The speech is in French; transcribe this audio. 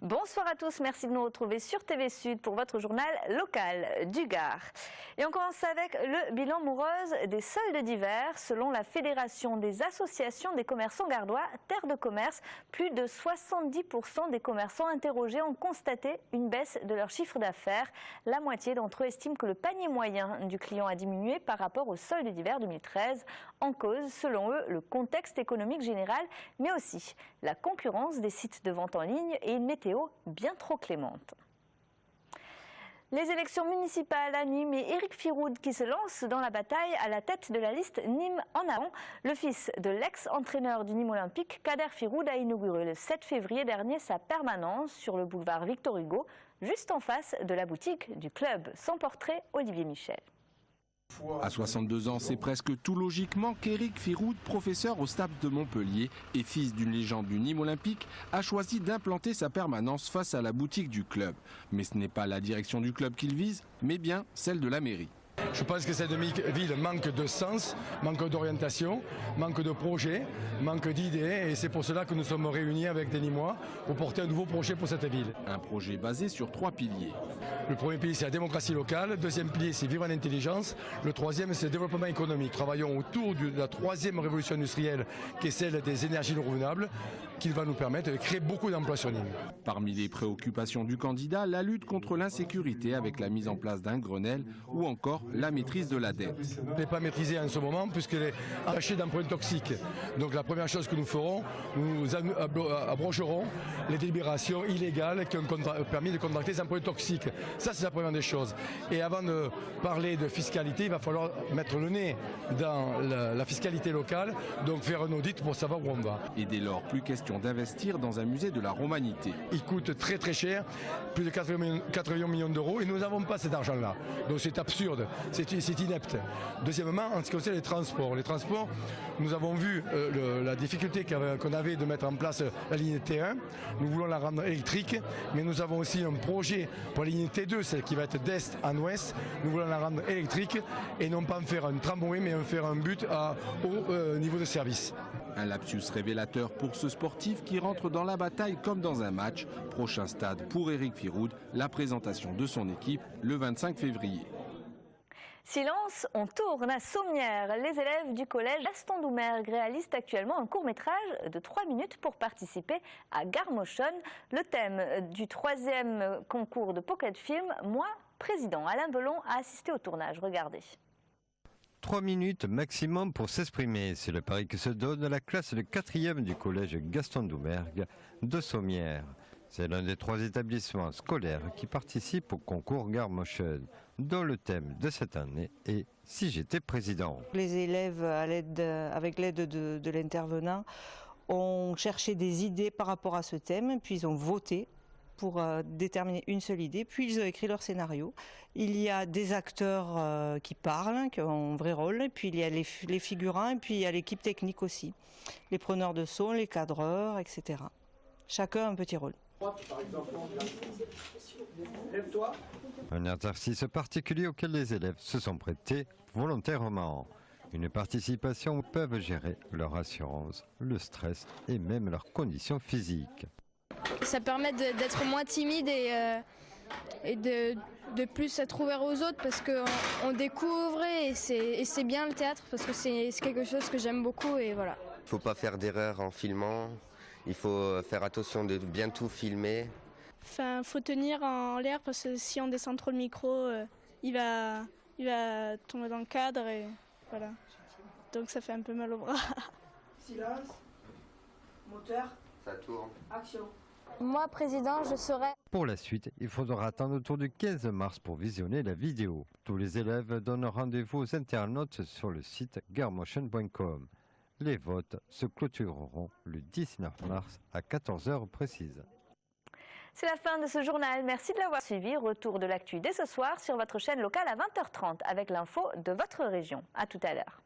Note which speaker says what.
Speaker 1: Bonsoir à tous, merci de nous retrouver sur TV Sud pour votre journal local du Gard. Et on commence avec le bilan morose des soldes d'hiver. Selon la Fédération des associations des commerçants gardois, Terre de Commerce, plus de 70% des commerçants interrogés ont constaté une baisse de leur chiffre d'affaires. La moitié d'entre eux estiment que le panier moyen du client a diminué par rapport aux soldes d'hiver 2013. En cause, selon eux, le contexte économique général, mais aussi la concurrence des sites de vente en ligne et une météo bien trop clémente. Les élections municipales à Nîmes et Éric Firoud qui se lance dans la bataille à la tête de la liste Nîmes en avant. Le fils de l'ex-entraîneur du Nîmes Olympique, Kader Firoud, a inauguré le 7 février dernier sa permanence sur le boulevard Victor Hugo, juste en face de la boutique du club. Sans portrait, Olivier Michel.
Speaker 2: À 62 ans, c'est presque tout logiquement qu'Éric Firoud, professeur au STAPS de Montpellier et fils d'une légende du Nîmes Olympique, a choisi d'implanter sa permanence face à la boutique du club. Mais ce n'est pas la direction du club qu'il vise, mais bien celle de la mairie.
Speaker 3: Je pense que cette ville manque de sens, manque d'orientation, manque de projet, manque d'idées et c'est pour cela que nous sommes réunis avec des Nîmois pour porter un nouveau projet pour cette ville.
Speaker 2: Un projet basé sur 3 piliers.
Speaker 3: Le premier pilier c'est la démocratie locale, le deuxième pilier c'est vivre en intelligence, le troisième c'est le développement économique. Travaillons autour de la troisième révolution industrielle qui est celle des énergies renouvelables qui va nous permettre de créer beaucoup d'emplois sur Nîmes.
Speaker 2: Parmi les préoccupations du candidat, la lutte contre l'insécurité avec la mise en place d'un Grenelle ou encore la maîtrise de la dette.
Speaker 3: Elle n'est pas maîtrisée en ce moment puisqu'elle est attachée d'emprunts toxiques. Donc la première chose que nous ferons, nous abrogerons les délibérations illégales qui ont permis de contracter des emprunts toxiques. Ça c'est la première des choses. Et avant de parler de fiscalité, il va falloir mettre le nez dans la fiscalité locale, donc faire un audit pour savoir où on va.
Speaker 2: Et dès lors, plus question d'investir dans un musée de la romanité.
Speaker 3: Il coûte très très cher, plus de 80 millions d'euros et nous n'avons pas cet argent-là. Donc c'est absurde, c'est inepte. Deuxièmement, en ce qui concerne les transports, nous avons vu la difficulté qu'on avait de mettre en place la ligne T1. Nous voulons la rendre électrique, mais nous avons aussi un projet pour la ligne T2, celle qui va être d'est en ouest. Nous voulons la rendre électrique et non pas en faire un tramway, mais en faire un but à haut niveau de service.
Speaker 2: Un lapsus révélateur pour ce sportif qui rentre dans la bataille comme dans un match. Prochain stade pour Éric Firoud, la présentation de son équipe le 25 février.
Speaker 1: Silence, on tourne à Sommières. Les élèves du collège Gaston Doumergue réalisent actuellement un court-métrage de 3 minutes pour participer à Garmotion. Le thème du 3e concours de Pocket Film, moi, président. Alain Belon a assisté au tournage. Regardez.
Speaker 4: 3 minutes maximum pour s'exprimer. C'est le pari que se donne la classe de 4e du collège Gaston Doumergue de Sommières. C'est l'un des 3 établissements scolaires qui participent au concours Garmotion, dont le thème de cette année est « Si j'étais président ».
Speaker 5: Les élèves, avec l'aide de l'intervenant, ont cherché des idées par rapport à ce thème, puis ils ont voté pour déterminer une seule idée, puis ils ont écrit leur scénario. Il y a des acteurs qui parlent, qui ont un vrai rôle, et puis il y a les figurants, et puis il y a l'équipe technique aussi, les preneurs de son, les cadreurs, etc. Chacun a un petit rôle.
Speaker 4: Un exercice particulier auquel les élèves se sont prêtés volontairement. Une participation où peuvent gérer leur assurance, le stress et même leurs conditions physiques.
Speaker 6: Ça permet d'être moins timide et de plus être ouvert aux autres parce qu'on découvre et c'est bien le théâtre parce que c'est quelque chose que j'aime beaucoup et voilà.
Speaker 7: Il ne faut pas faire d'erreur en filmant, il faut faire attention de bien tout filmer.
Speaker 6: Enfin, faut tenir en l'air parce que si on descend trop le micro, il va tomber dans le cadre et voilà. Donc ça fait un peu mal au bras.
Speaker 5: Silence, moteur,
Speaker 7: Ça tourne.
Speaker 5: action.
Speaker 6: Moi, président, je serai...
Speaker 4: Pour la suite, il faudra attendre autour du 15 mars pour visionner la vidéo. Tous les élèves donnent rendez-vous aux internautes sur le site garmotion.com. Les votes se clôtureront le 19 mars à 14 h précises.
Speaker 1: C'est la fin de ce journal. Merci de l'avoir suivi. Retour de l'actu dès ce soir sur votre chaîne locale à 20 h 30 avec l'info de votre région. À tout à l'heure.